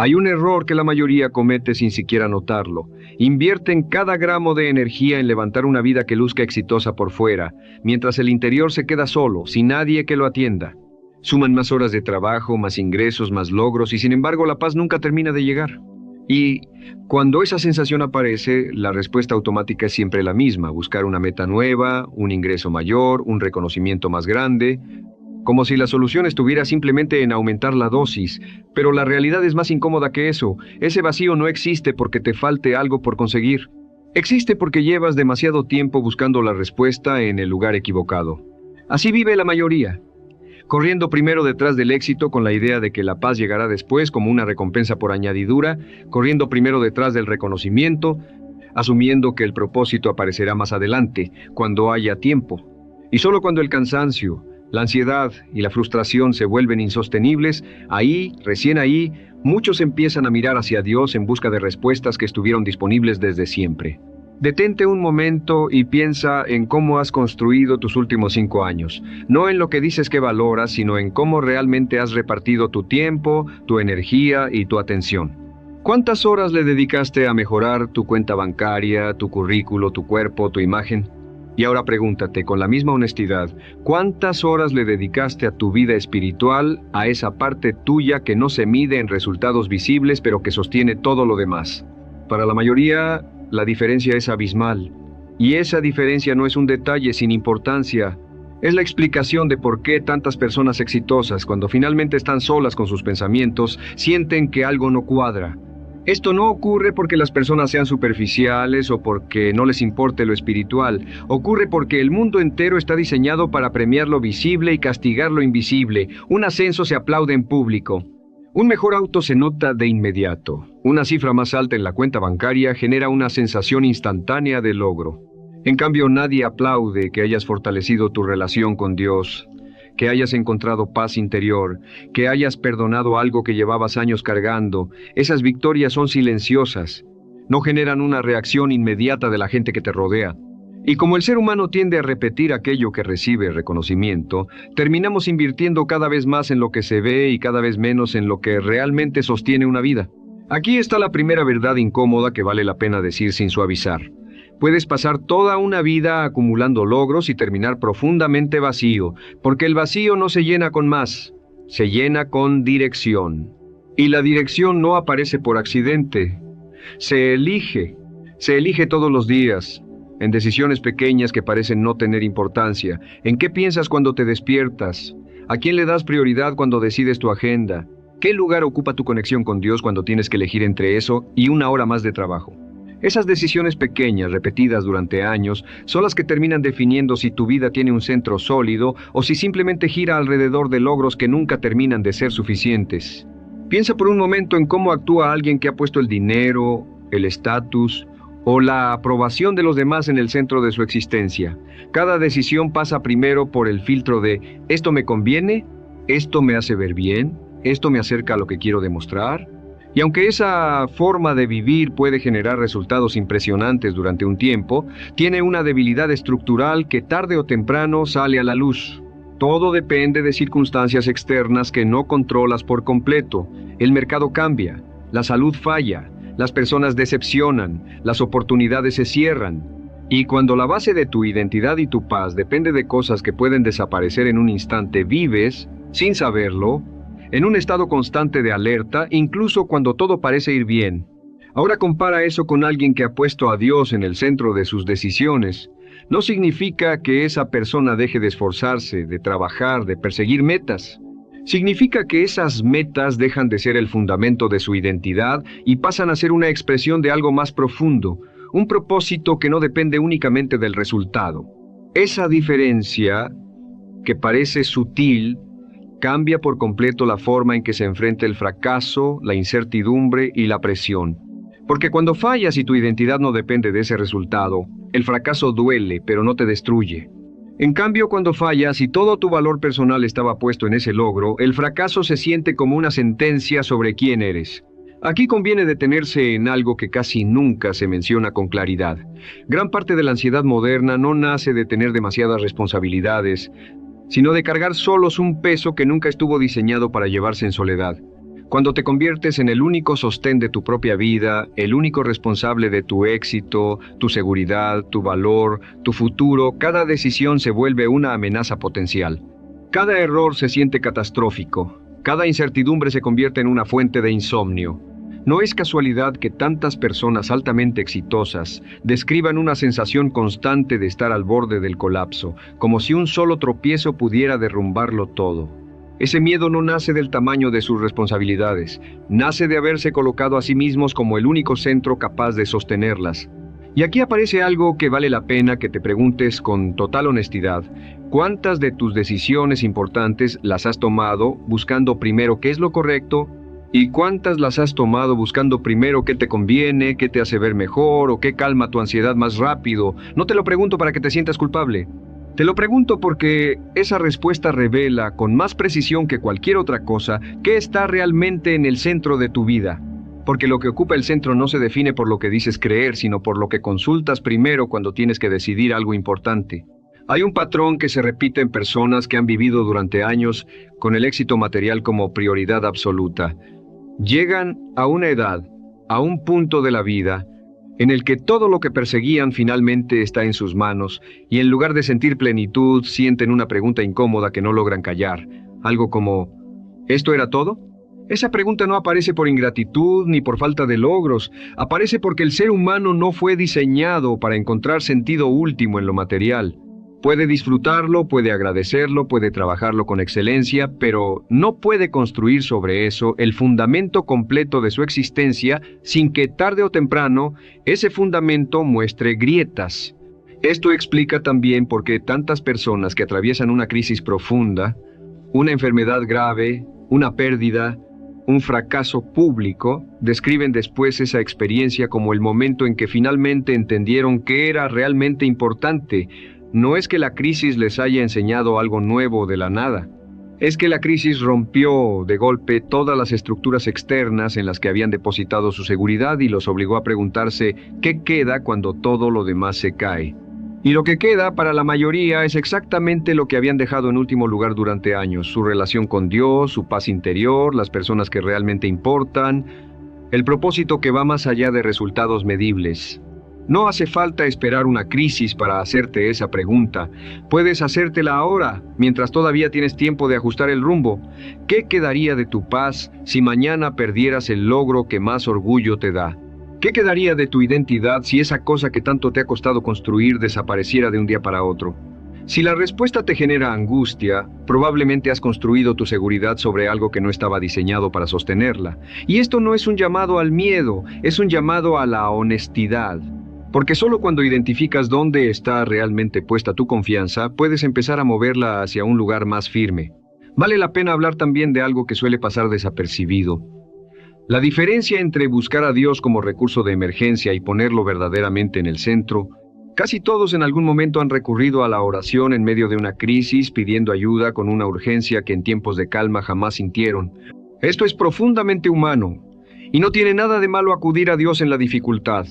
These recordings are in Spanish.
Hay un error que la mayoría comete sin siquiera notarlo. Invierten cada gramo de energía en levantar una vida que luzca exitosa por fuera, mientras el interior se queda solo, sin nadie que lo atienda. Suman más horas de trabajo, más ingresos, más logros, y sin embargo la paz nunca termina de llegar. Y cuando esa sensación aparece, la respuesta automática es siempre la misma: buscar una meta nueva, un ingreso mayor, un reconocimiento más grande, como si la solución estuviera simplemente en aumentar la dosis. Pero la realidad es más incómoda que eso. Ese vacío no existe porque te falte algo por conseguir. Existe porque llevas demasiado tiempo buscando la respuesta en el lugar equivocado. Así vive la mayoría, corriendo primero detrás del éxito con la idea de que la paz llegará después como una recompensa por añadidura, corriendo primero detrás del reconocimiento, asumiendo que el propósito aparecerá más adelante, cuando haya tiempo. Y solo cuando el cansancio, la ansiedad y la frustración se vuelven insostenibles, ahí, recién ahí, muchos empiezan a mirar hacia Dios en busca de respuestas que estuvieron disponibles desde siempre. Detente un momento y piensa en cómo has construido tus últimos 5 años. No en lo que dices que valoras, sino en cómo realmente has repartido tu tiempo, tu energía y tu atención. ¿Cuántas horas le dedicaste a mejorar tu cuenta bancaria, tu currículo, tu cuerpo, tu imagen? Y ahora pregúntate con la misma honestidad, ¿cuántas horas le dedicaste a tu vida espiritual, a esa parte tuya que no se mide en resultados visibles, pero que sostiene todo lo demás? Para la mayoría, la diferencia es abismal. Y esa diferencia no es un detalle sin importancia. Es la explicación de por qué tantas personas exitosas, cuando finalmente están solas con sus pensamientos, sienten que algo no cuadra. Esto no ocurre porque las personas sean superficiales o porque no les importe lo espiritual. Ocurre porque el mundo entero está diseñado para premiar lo visible y castigar lo invisible. Un ascenso se aplaude en público. Un mejor auto se nota de inmediato. Una cifra más alta en la cuenta bancaria genera una sensación instantánea de logro. En cambio, nadie aplaude que hayas fortalecido tu relación con Dios, que hayas encontrado paz interior, que hayas perdonado algo que llevabas años cargando. Esas victorias son silenciosas, no generan una reacción inmediata de la gente que te rodea. Y como el ser humano tiende a repetir aquello que recibe reconocimiento, terminamos invirtiendo cada vez más en lo que se ve y cada vez menos en lo que realmente sostiene una vida. Aquí está la primera verdad incómoda que vale la pena decir sin suavizar. Puedes pasar toda una vida acumulando logros y terminar profundamente vacío, porque el vacío no se llena con más, se llena con dirección. Y la dirección no aparece por accidente, se elige todos los días, en decisiones pequeñas que parecen no tener importancia. ¿En qué piensas cuando te despiertas? ¿A quién le das prioridad cuando decides tu agenda? ¿Qué lugar ocupa tu conexión con Dios cuando tienes que elegir entre eso y una hora más de trabajo? Esas decisiones pequeñas, repetidas durante años, son las que terminan definiendo si tu vida tiene un centro sólido o si simplemente gira alrededor de logros que nunca terminan de ser suficientes. Piensa por un momento en cómo actúa alguien que ha puesto el dinero, el estatus o la aprobación de los demás en el centro de su existencia. Cada decisión pasa primero por el filtro de ¿esto me conviene? ¿Esto me hace ver bien? ¿Esto me acerca a lo que quiero demostrar? Y aunque esa forma de vivir puede generar resultados impresionantes durante un tiempo, tiene una debilidad estructural que tarde o temprano sale a la luz. Todo depende de circunstancias externas que no controlas por completo. El mercado cambia, la salud falla, las personas decepcionan, las oportunidades se cierran. Y cuando la base de tu identidad y tu paz depende de cosas que pueden desaparecer en un instante, vives, sin saberlo, en un estado constante de alerta, incluso cuando todo parece ir bien. Ahora compara eso con alguien que ha puesto a Dios en el centro de sus decisiones. No significa que esa persona deje de esforzarse, de trabajar, de perseguir metas. Significa que esas metas dejan de ser el fundamento de su identidad y pasan a ser una expresión de algo más profundo, un propósito que no depende únicamente del resultado. Esa diferencia, que parece sutil, cambia por completo la forma en que se enfrenta el fracaso, la incertidumbre y la presión. Porque cuando fallas y tu identidad no depende de ese resultado, el fracaso duele, pero no te destruye. En cambio, cuando fallas y todo tu valor personal estaba puesto en ese logro, el fracaso se siente como una sentencia sobre quién eres. Aquí conviene detenerse en algo que casi nunca se menciona con claridad. Gran parte de la ansiedad moderna no nace de tener demasiadas responsabilidades, sino de cargar solos un peso que nunca estuvo diseñado para llevarse en soledad. Cuando te conviertes en el único sostén de tu propia vida, el único responsable de tu éxito, tu seguridad, tu valor, tu futuro, cada decisión se vuelve una amenaza potencial. Cada error se siente catastrófico. Cada incertidumbre se convierte en una fuente de insomnio. No es casualidad que tantas personas altamente exitosas describan una sensación constante de estar al borde del colapso, como si un solo tropiezo pudiera derrumbarlo todo. Ese miedo no nace del tamaño de sus responsabilidades, nace de haberse colocado a sí mismos como el único centro capaz de sostenerlas. Y aquí aparece algo que vale la pena que te preguntes con total honestidad. ¿Cuántas de tus decisiones importantes las has tomado buscando primero qué es lo correcto? ¿Y cuántas las has tomado buscando primero qué te conviene, qué te hace ver mejor o qué calma tu ansiedad más rápido? No te lo pregunto para que te sientas culpable. Te lo pregunto porque esa respuesta revela con más precisión que cualquier otra cosa qué está realmente en el centro de tu vida. Porque lo que ocupa el centro no se define por lo que dices creer, sino por lo que consultas primero cuando tienes que decidir algo importante. Hay un patrón que se repite en personas que han vivido durante años con el éxito material como prioridad absoluta. Llegan a una edad, a un punto de la vida, en el que todo lo que perseguían finalmente está en sus manos, y en lugar de sentir plenitud, sienten una pregunta incómoda que no logran callar. Algo como, ¿esto era todo? Esa pregunta no aparece por ingratitud ni por falta de logros, aparece porque el ser humano no fue diseñado para encontrar sentido último en lo material. Puede disfrutarlo, puede agradecerlo, puede trabajarlo con excelencia, pero no puede construir sobre eso el fundamento completo de su existencia sin que tarde o temprano ese fundamento muestre grietas. Esto explica también por qué tantas personas que atraviesan una crisis profunda, una enfermedad grave, una pérdida, un fracaso público, describen después esa experiencia como el momento en que finalmente entendieron qué era realmente importante. No es que la crisis les haya enseñado algo nuevo de la nada. Es que la crisis rompió de golpe todas las estructuras externas en las que habían depositado su seguridad y los obligó a preguntarse qué queda cuando todo lo demás se cae. Y lo que queda para la mayoría es exactamente lo que habían dejado en último lugar durante años: su relación con Dios, su paz interior, las personas que realmente importan, el propósito que va más allá de resultados medibles. No hace falta esperar una crisis para hacerte esa pregunta. Puedes hacértela ahora, mientras todavía tienes tiempo de ajustar el rumbo. ¿Qué quedaría de tu paz si mañana perdieras el logro que más orgullo te da? ¿Qué quedaría de tu identidad si esa cosa que tanto te ha costado construir desapareciera de un día para otro? Si la respuesta te genera angustia, probablemente has construido tu seguridad sobre algo que no estaba diseñado para sostenerla. Y esto no es un llamado al miedo, es un llamado a la honestidad. Porque solo cuando identificas dónde está realmente puesta tu confianza, puedes empezar a moverla hacia un lugar más firme. Vale la pena hablar también de algo que suele pasar desapercibido. La diferencia entre buscar a Dios como recurso de emergencia y ponerlo verdaderamente en el centro. Casi todos en algún momento han recurrido a la oración en medio de una crisis, pidiendo ayuda con una urgencia que en tiempos de calma jamás sintieron. Esto es profundamente humano, y no tiene nada de malo acudir a Dios en la dificultad.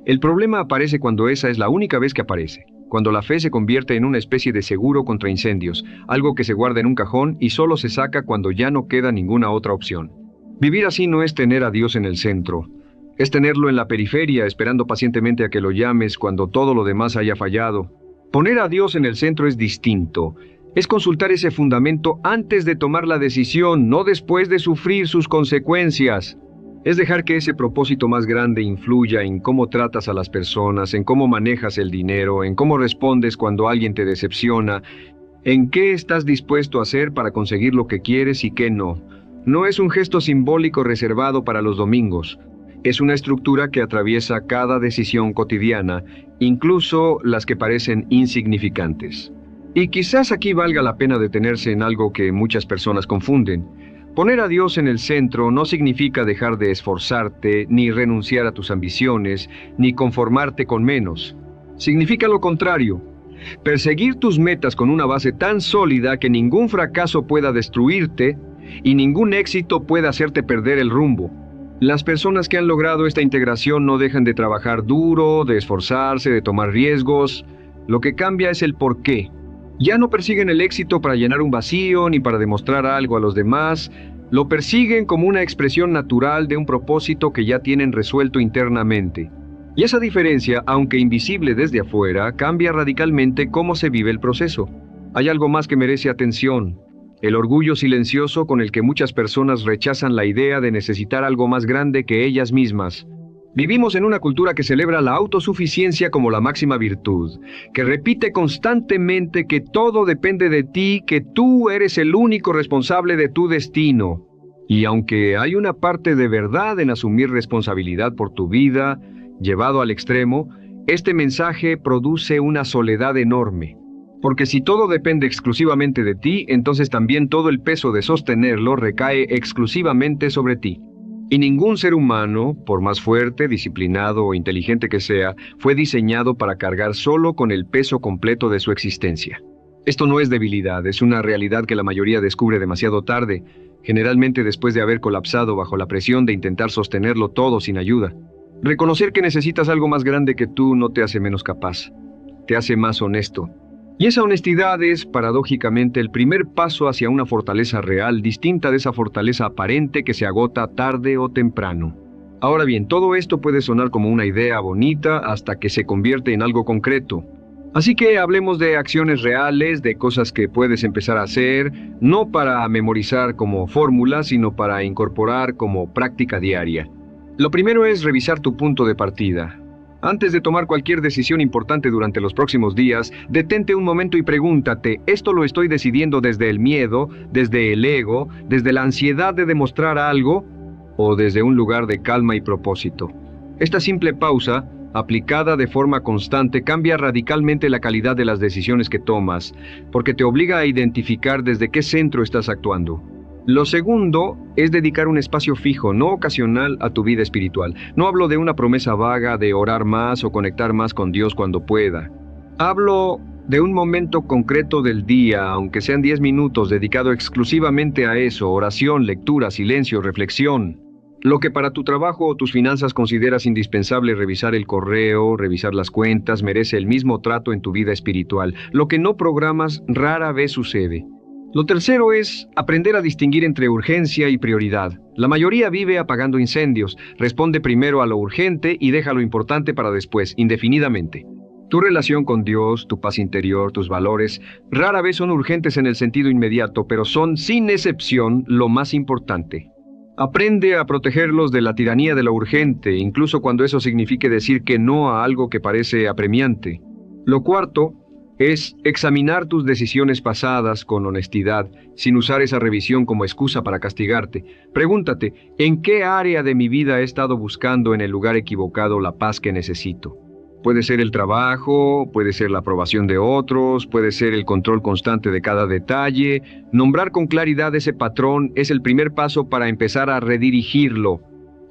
El problema aparece cuando esa es la única vez que aparece, cuando la fe se convierte en una especie de seguro contra incendios, algo que se guarda en un cajón y solo se saca cuando ya no queda ninguna otra opción. Vivir así no es tener a Dios en el centro, es tenerlo en la periferia, esperando pacientemente a que lo llames cuando todo lo demás haya fallado. Poner a Dios en el centro es distinto, es consultar ese fundamento antes de tomar la decisión, no después de sufrir sus consecuencias. Es dejar que ese propósito más grande influya en cómo tratas a las personas, en cómo manejas el dinero, en cómo respondes cuando alguien te decepciona, en qué estás dispuesto a hacer para conseguir lo que quieres y qué no. No es un gesto simbólico reservado para los domingos. Es una estructura que atraviesa cada decisión cotidiana, incluso las que parecen insignificantes. Y quizás aquí valga la pena detenerse en algo que muchas personas confunden. Poner a Dios en el centro no significa dejar de esforzarte, ni renunciar a tus ambiciones, ni conformarte con menos. Significa lo contrario: perseguir tus metas con una base tan sólida que ningún fracaso pueda destruirte y ningún éxito pueda hacerte perder el rumbo. Las personas que han logrado esta integración no dejan de trabajar duro, de esforzarse, de tomar riesgos. Lo que cambia es el porqué. Ya no persiguen el éxito para llenar un vacío ni para demostrar algo a los demás. Lo persiguen como una expresión natural de un propósito que ya tienen resuelto internamente. Y esa diferencia, aunque invisible desde afuera, cambia radicalmente cómo se vive el proceso. Hay algo más que merece atención: el orgullo silencioso con el que muchas personas rechazan la idea de necesitar algo más grande que ellas mismas. Vivimos en una cultura que celebra la autosuficiencia como la máxima virtud, que repite constantemente que todo depende de ti, que tú eres el único responsable de tu destino. Y aunque hay una parte de verdad en asumir responsabilidad por tu vida, llevado al extremo, este mensaje produce una soledad enorme. Porque si todo depende exclusivamente de ti, entonces también todo el peso de sostenerlo recae exclusivamente sobre ti. Y ningún ser humano, por más fuerte, disciplinado o inteligente que sea, fue diseñado para cargar solo con el peso completo de su existencia. Esto no es debilidad, es una realidad que la mayoría descubre demasiado tarde, generalmente después de haber colapsado bajo la presión de intentar sostenerlo todo sin ayuda. Reconocer que necesitas algo más grande que tú no te hace menos capaz, te hace más honesto. Y esa honestidad es, paradójicamente, el primer paso hacia una fortaleza real, distinta de esa fortaleza aparente que se agota tarde o temprano. Ahora bien, todo esto puede sonar como una idea bonita hasta que se convierte en algo concreto. Así que hablemos de acciones reales, de cosas que puedes empezar a hacer, no para memorizar como fórmula, sino para incorporar como práctica diaria. Lo primero es revisar tu punto de partida. Antes de tomar cualquier decisión importante durante los próximos días, detente un momento y pregúntate: ¿esto lo estoy decidiendo desde el miedo, desde el ego, desde la ansiedad de demostrar algo, o desde un lugar de calma y propósito? Esta simple pausa, aplicada de forma constante, cambia radicalmente la calidad de las decisiones que tomas, porque te obliga a identificar desde qué centro estás actuando. Lo segundo es dedicar un espacio fijo, no ocasional, a tu vida espiritual. No hablo de una promesa vaga de orar más o conectar más con Dios cuando pueda. Hablo de un momento concreto del día, aunque sean 10 minutos, dedicado exclusivamente a eso: oración, lectura, silencio, reflexión. Lo que para tu trabajo o tus finanzas consideras indispensable revisar el correo, revisar las cuentas, merece el mismo trato en tu vida espiritual. Lo que no programas rara vez sucede. Lo tercero es aprender a distinguir entre urgencia y prioridad. La mayoría vive apagando incendios, responde primero a lo urgente y deja lo importante para después, indefinidamente. Tu relación con Dios, tu paz interior, tus valores, rara vez son urgentes en el sentido inmediato, pero son, sin excepción, lo más importante. Aprende a protegerlos de la tiranía de lo urgente, incluso cuando eso signifique decir que no a algo que parece apremiante. Lo cuarto es examinar tus decisiones pasadas con honestidad, sin usar esa revisión como excusa para castigarte. Pregúntate: ¿en qué área de mi vida he estado buscando en el lugar equivocado la paz que necesito? Puede ser el trabajo, puede ser la aprobación de otros, puede ser el control constante de cada detalle. Nombrar con claridad ese patrón es el primer paso para empezar a redirigirlo.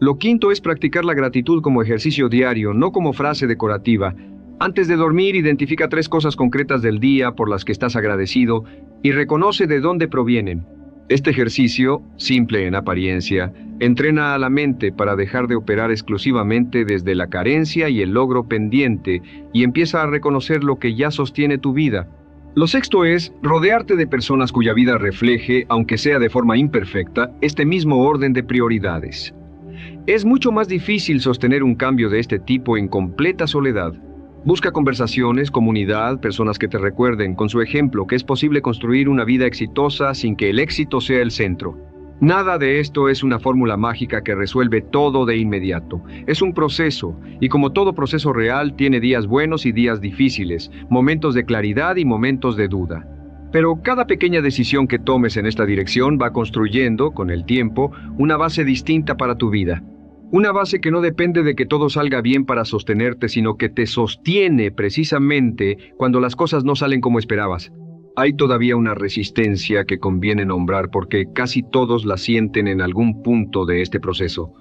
Lo quinto es practicar la gratitud como ejercicio diario, no como frase decorativa. Antes de dormir, identifica 3 cosas concretas del día por las que estás agradecido y reconoce de dónde provienen. Este ejercicio, simple en apariencia, entrena a la mente para dejar de operar exclusivamente desde la carencia y el logro pendiente y empieza a reconocer lo que ya sostiene tu vida. Lo sexto es rodearte de personas cuya vida refleje, aunque sea de forma imperfecta, este mismo orden de prioridades. Es mucho más difícil sostener un cambio de este tipo en completa soledad. Busca conversaciones, comunidad, personas que te recuerden con su ejemplo que es posible construir una vida exitosa sin que el éxito sea el centro. Nada de esto es una fórmula mágica que resuelve todo de inmediato. Es un proceso, y como todo proceso real, tiene días buenos y días difíciles, momentos de claridad y momentos de duda. Pero cada pequeña decisión que tomes en esta dirección va construyendo, con el tiempo, una base distinta para tu vida. Una base que no depende de que todo salga bien para sostenerte, sino que te sostiene precisamente cuando las cosas no salen como esperabas. Hay todavía una resistencia que conviene nombrar porque casi todos la sienten en algún punto de este proceso.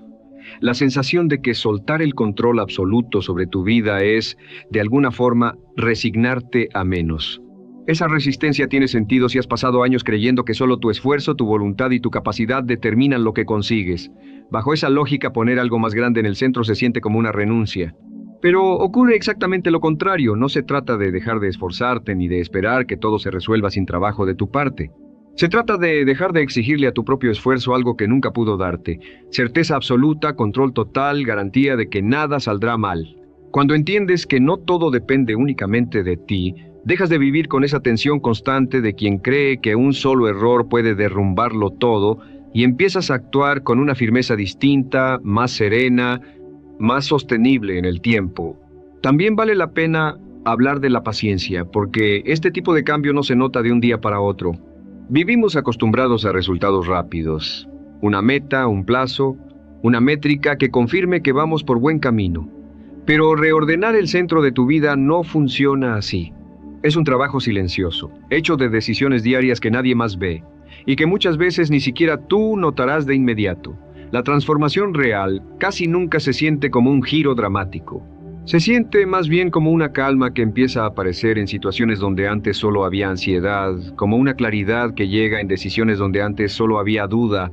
La sensación de que soltar el control absoluto sobre tu vida es, de alguna forma, resignarte a menos. Esa resistencia tiene sentido si has pasado años creyendo que solo tu esfuerzo, tu voluntad y tu capacidad determinan lo que consigues. Bajo esa lógica, poner algo más grande en el centro se siente como una renuncia. Pero ocurre exactamente lo contrario. No se trata de dejar de esforzarte ni de esperar que todo se resuelva sin trabajo de tu parte. Se trata de dejar de exigirle a tu propio esfuerzo algo que nunca pudo darte. Certeza absoluta, control total, garantía de que nada saldrá mal. Cuando entiendes que no todo depende únicamente de ti, dejas de vivir con esa tensión constante de quien cree que un solo error puede derrumbarlo todo y empiezas a actuar con una firmeza distinta, más serena, más sostenible en el tiempo. También vale la pena hablar de la paciencia, porque este tipo de cambio no se nota de un día para otro. Vivimos acostumbrados a resultados rápidos, una meta, un plazo, una métrica que confirme que vamos por buen camino. Pero reordenar el centro de tu vida no funciona así. Es un trabajo silencioso, hecho de decisiones diarias que nadie más ve, y que muchas veces ni siquiera tú notarás de inmediato. La transformación real casi nunca se siente como un giro dramático. Se siente más bien como una calma que empieza a aparecer en situaciones donde antes solo había ansiedad, como una claridad que llega en decisiones donde antes solo había duda.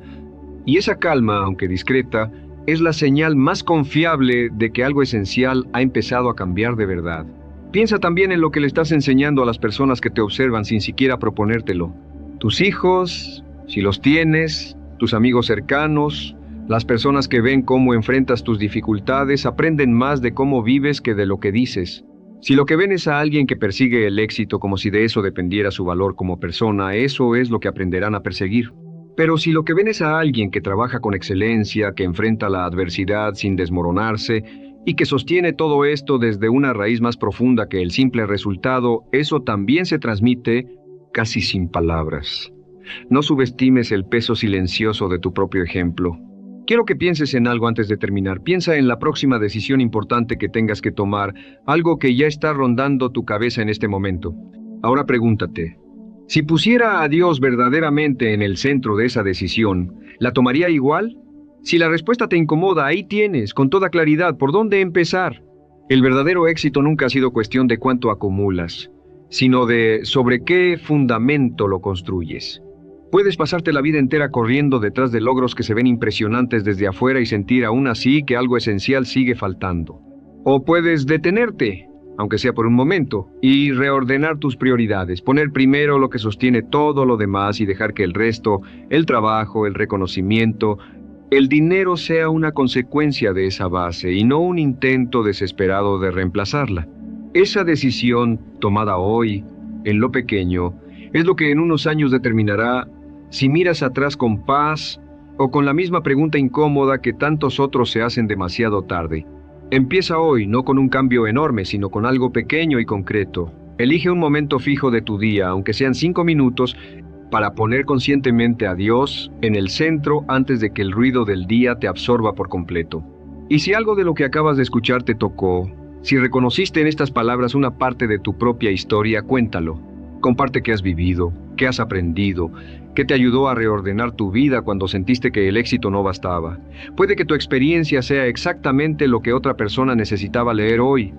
Y esa calma, aunque discreta, es la señal más confiable de que algo esencial ha empezado a cambiar de verdad. Piensa también en lo que le estás enseñando a las personas que te observan sin siquiera proponértelo. Tus hijos, si los tienes, tus amigos cercanos. Las personas que ven cómo enfrentas tus dificultades aprenden más de cómo vives que de lo que dices. Si lo que ven es a alguien que persigue el éxito como si de eso dependiera su valor como persona, eso es lo que aprenderán a perseguir. Pero si lo que ven es a alguien que trabaja con excelencia, que enfrenta la adversidad sin desmoronarse y que sostiene todo esto desde una raíz más profunda que el simple resultado, eso también se transmite casi sin palabras. No subestimes el peso silencioso de tu propio ejemplo. Quiero que pienses en algo antes de terminar. Piensa en la próxima decisión importante que tengas que tomar, algo que ya está rondando tu cabeza en este momento. Ahora pregúntate, si pusiera a Dios verdaderamente en el centro de esa decisión, ¿la tomaría igual? Si la respuesta te incomoda, ahí tienes, con toda claridad, por dónde empezar. El verdadero éxito nunca ha sido cuestión de cuánto acumulas, sino de sobre qué fundamento lo construyes. Puedes pasarte la vida entera corriendo detrás de logros que se ven impresionantes desde afuera y sentir aún así que algo esencial sigue faltando. O puedes detenerte, aunque sea por un momento, y reordenar tus prioridades, poner primero lo que sostiene todo lo demás y dejar que el resto, el trabajo, el reconocimiento, el dinero sea una consecuencia de esa base y no un intento desesperado de reemplazarla. Esa decisión, tomada hoy, en lo pequeño, es lo que en unos años determinará si miras atrás con paz o con la misma pregunta incómoda que tantos otros se hacen demasiado tarde. Empieza hoy, no con un cambio enorme, sino con algo pequeño y concreto. Elige un momento fijo de tu día, aunque sean 5 minutos, para poner conscientemente a Dios en el centro antes de que el ruido del día te absorba por completo. Y si algo de lo que acabas de escuchar te tocó, si reconociste en estas palabras una parte de tu propia historia, cuéntalo. Comparte qué has vivido, qué has aprendido, qué te ayudó a reordenar tu vida cuando sentiste que el éxito no bastaba. Puede que tu experiencia sea exactamente lo que otra persona necesitaba leer hoy.